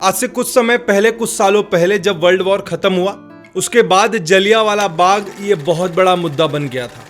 आज से कुछ समय पहले, कुछ सालों पहले जब वर्ल्ड वॉर खत्म हुआ, उसके बाद जलियांवाला बाग ये बहुत बड़ा मुद्दा बन गया था।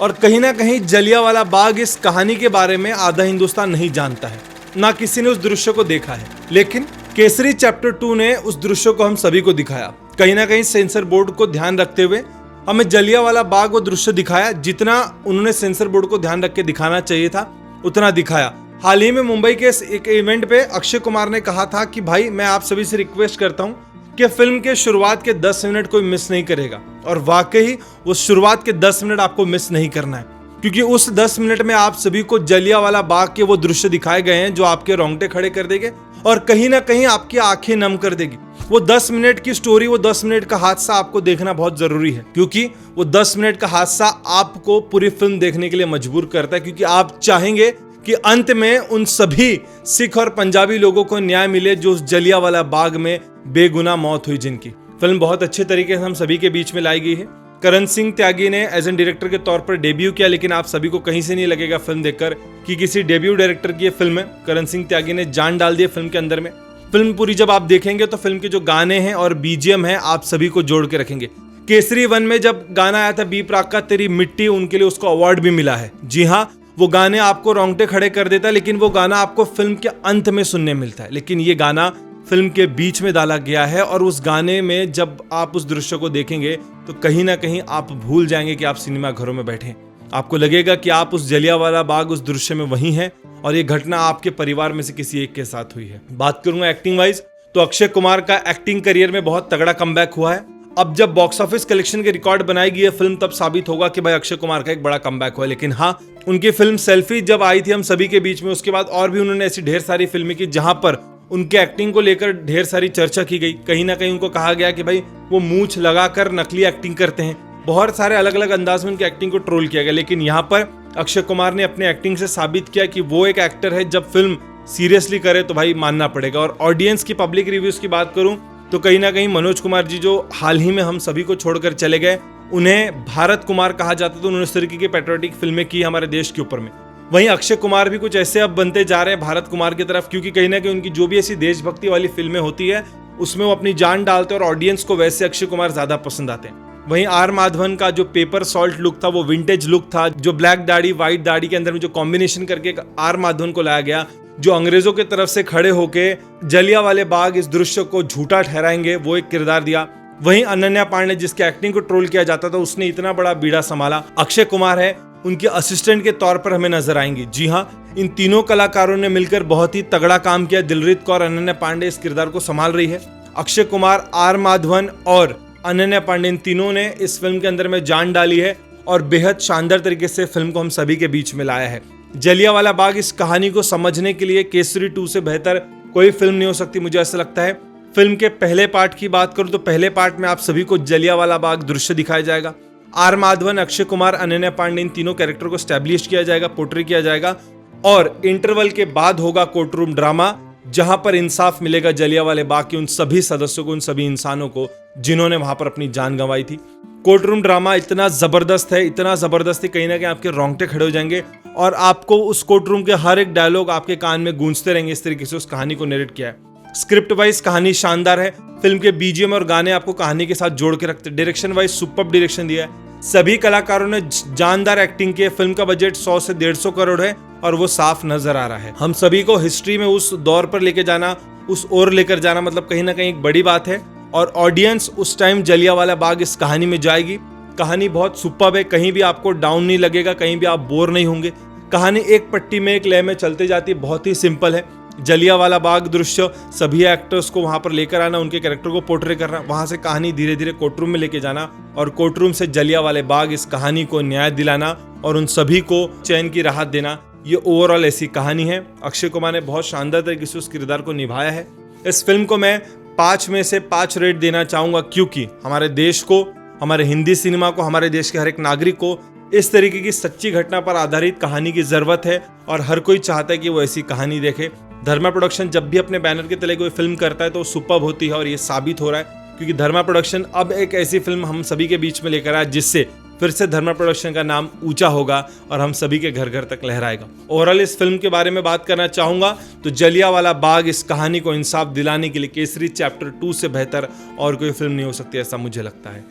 और कहीं ना कहीं जलियांवाला बाग इस कहानी के बारे में आधा हिंदुस्तान नहीं जानता है, ना किसी ने उस दृश्य को देखा है। लेकिन केसरी चैप्टर 2 ने उस दृश्य को हम सभी को दिखाया। कहीं ना कहीं सेंसर बोर्ड को ध्यान रखते हुए हमें जलियांवाला बाग वो दृश्य दिखाया जितना उन्होंने सेंसर बोर्ड को ध्यान रख के दिखाना चाहिए था, उतना दिखाया। हाल ही में मुंबई के एक इवेंट पे अक्षय कुमार ने कहा था कि भाई मैं आप सभी से रिक्वेस्ट करता हूं कि फिल्म के शुरुआत के 10 मिनट कोई मिस नहीं करेगा। और वाकई वो शुरुआत के 10 मिनट आपको मिस नहीं करना है, क्योंकि उस 10 मिनट में आप सभी को जलियांवाला बाग के वो दृश्य दिखाए गए हैं जो आपके रोंगटे खड़े कर देंगे और कहीं ना कहीं आपकी आंखें नम कर देगी। वो 10 मिनट की स्टोरी, वो 10 मिनट का हादसा आपको देखना बहुत जरूरी है, क्योंकि वो 10 मिनट का हादसा आपको पूरी फिल्म देखने के लिए मजबूर करता है, क्योंकि आप चाहेंगे कि अंत में उन सभी सिख और पंजाबी लोगों को न्याय मिले जो उस जलियांवाला बाग में बेगुनाह मौत हुई जिनकी। फिल्म बहुत अच्छे तरीके से हम सभी के बीच में लाई गई है। करण सिंह त्यागी ने एज एन डायरेक्टर के तौर पर डेब्यू किया, लेकिन आप सभी को कहीं से नहीं लगेगा फिल्म देखकर कि किसी डेब्यू डायरेक्टर की फिल्म है। करण सिंह त्यागी ने जान डाल दी फिल्म के अंदर में। फिल्म पूरी जब आप देखेंगे तो फिल्म के जो गाने हैं और बीजीएम है आप सभी को जोड़ के रखेंगे। केसरी 1 में जब गाना आया था बी प्राक का तेरी मिट्टी, उनके लिए उसको अवार्ड भी मिला है। जी हाँ, वो गाने आपको रोंगटे खड़े कर देता है, लेकिन वो गाना आपको फिल्म के अंत में सुनने मिलता है। लेकिन ये गाना फिल्म के बीच में डाला गया है और उस गाने में जब आप उस दृश्य को देखेंगे तो कहीं ना कहीं आप भूल जाएंगे कि आप सिनेमा घरों में बैठे हैं। आपको लगेगा कि आप उस जलियांवाला बाग उस दृश्य में वहीं हैं और ये घटना आपके परिवार में से किसी एक के साथ हुई है। बात करूंगा एक्टिंग वाइज तो अक्षय कुमार का एक्टिंग करियर में बहुत तगड़ा कमबैक हुआ है। अब जब बॉक्स ऑफिस कलेक्शन के रिकॉर्ड बनाएगी ये फिल्म तब साबित होगा कि भाई अक्षय कुमार का एक बड़ा कमबैक हुआ है। लेकिन हाँ, उनकी फिल्म सेल्फी जब आई थी हम सभी के बीच में, उसके बाद और भी उन्होंने ऐसी ढेर सारी फिल्में की जहां पर उनके एक्टिंग को लेकर ढेर सारी चर्चा की गई। कहीं ना कहीं उनको कहा गया कि भाई वो मूंछ लगाकर नकली एक्टिंग करते हैं। बहुत सारे अलग अलग अंदाज में उनकी एक्टिंग को ट्रोल किया गया। लेकिन यहाँ पर अक्षय कुमार ने अपने एक्टिंग से साबित किया कि वो एक एक्टर है, जब फिल्म सीरियसली करे तो भाई मानना पड़ेगा। और ऑडियंस की पब्लिक रिव्यूज की बात करूं तो कहीं ना कहीं मनोज कुमार जी जो हाल ही में हम सभी को छोड़कर चले गए, उन्हें भारत कुमार कहा जाता था। उन्होंने इस तरीके की पैट्रियोटिक फिल्में की हमारे देश के ऊपर में। वहीं अक्षय कुमार भी कुछ ऐसे अब बनते जा रहे हैं भारत कुमार की तरफ, क्योंकि कहीं ना कहीं उनकी जो भी ऐसी देशभक्ति वाली फिल्में होती है उसमें वो अपनी जान डालते हैं और ऑडियंस को वैसे अक्षय कुमार ज्यादा पसंद आते हैं। वहीं आर माधवन का जो पेपर सॉल्ट लुक था, वो विंटेज लुक था, जो ब्लैक दाढ़ी व्हाइट दाढ़ी के अंदर में जो कॉम्बिनेशन करके आर माधवन को लाया गया, जो अंग्रेजों की तरफ से खड़े होके जलियांवाले बाग इस दृश्य को झूठा ठहराएंगे, वो एक किरदार दिया। वहीं अनन्या पांडे जिसके एक्टिंग को ट्रोल किया जाता था, उसने इतना बड़ा बीड़ा संभाला। अक्षय कुमार है, उनके असिस्टेंट के तौर पर हमें नजर आएंगी। जी हाँ, इन तीनों कलाकारों ने मिलकर बहुत ही तगड़ा काम किया। दिलजीत कौर, अनन्या पांडे इस किरदार को संभाल रही है। अक्षय कुमार, आर माधवन और अनन्या पांडे, इन तीनों ने इस फिल्म के अंदर में जान डाली है और बेहद शानदार तरीके से फिल्म को हम सभी के बीच में लाया है। जलियांवाला बाग इस कहानी को समझने के लिए केसरी 2 से बेहतर कोई फिल्म नहीं हो सकती, मुझे ऐसा लगता है। फिल्म के पहले पार्ट की बात करूं तो पहले पार्ट में आप सभी को जलियांवाला बाग दृश्य दिखाया जाएगा। आर माधवन, अक्षय कुमार, अनन्या पांडे, इन तीनों कैरेक्टर को स्टैब्लिश किया जाएगा, पोर्ट्रे किया जाएगा। और इंटरवल के बाद होगा कोर्ट रूम ड्रामा, जहां पर इंसाफ मिलेगा जलियांवाले बाग के उन सभी सदस्यों को, उन सभी इंसानों को जिन्होंने वहां पर अपनी जान गंवाई थी। कोर्ट रूम ड्रामा इतना जबरदस्त है, इतना जबरदस्त है, कहीं ना कहीं आपके रोंगटे खड़े हो जाएंगे और आपको उस कोर्ट रूम के हर एक डायलॉग आपके कान में गूंजते रहेंगे। इस तरीके से उस कहानी को नरेट किया है। स्क्रिप्ट वाइज कहानी शानदार है। फिल्म के बीजीएम और गाने आपको कहानी के साथ जोड़ के रखते। डायरेक्शन वाइज सुपर्ब डायरेक्शन दिया है। सभी कलाकारों ने जानदार एक्टिंग की है। फिल्म का बजट 100 से 150 करोड़ है और वो साफ नजर आ रहा है। हम सभी को हिस्ट्री में उस दौर पर लेके जाना, उस ओर लेकर जाना, मतलब कहीं ना कहीं एक बड़ी बात है। और ऑडियंस उस टाइम जलियांवाला बाग इस कहानी में जाएगी। कहानी बहुत सुपर्ब है, कहीं भी आपको डाउन नहीं लगेगा, कहीं भी आप बोर नहीं होंगे। कहानी एक पट्टी में एक लय में चलते जाती है, बहुत ही सिंपल है। जलियांवाला बाग दृश्य, सभी एक्टर्स को वहां पर लेकर आना, उनके कैरेक्टर को पोर्ट्रे करना, वहां से कहानी धीरे धीरे कोर्टरूम में लेके जाना और कोर्टरूम से जलियांवाले बाग इस कहानी को न्याय दिलाना और उन सभी को चैन की राहत देना, ये ओवरऑल ऐसी कहानी है। अक्षय कुमार ने बहुत शानदार तरीके से उस किरदार को निभाया है। इस फिल्म को मैं 5 में से 5 रेट देना चाहूंगा, क्योंकि हमारे देश को, हमारे हिंदी सिनेमा को, हमारे देश के हर एक नागरिक को इस तरीके की सच्ची घटना पर आधारित कहानी की जरूरत है और हर कोई चाहता है कि वो ऐसी कहानी देखे। धर्मा प्रोडक्शन जब भी अपने बैनर के तले कोई फिल्म करता है तो सुपर्ब होती है और ये साबित हो रहा है, क्योंकि धर्मा प्रोडक्शन अब एक ऐसी फिल्म हम सभी के बीच में लेकर आया जिससे फिर से धर्मा प्रोडक्शन का नाम ऊंचा होगा और हम सभी के घर घर तक लहराएगा। ओवरऑल इस फिल्म के बारे में बात करना चाहूंगा तो जलियांवाला बाग इस कहानी को इंसाफ दिलाने के लिए केसरी चैप्टर 2 से बेहतर और कोई फिल्म नहीं हो सकती, ऐसा मुझे लगता है।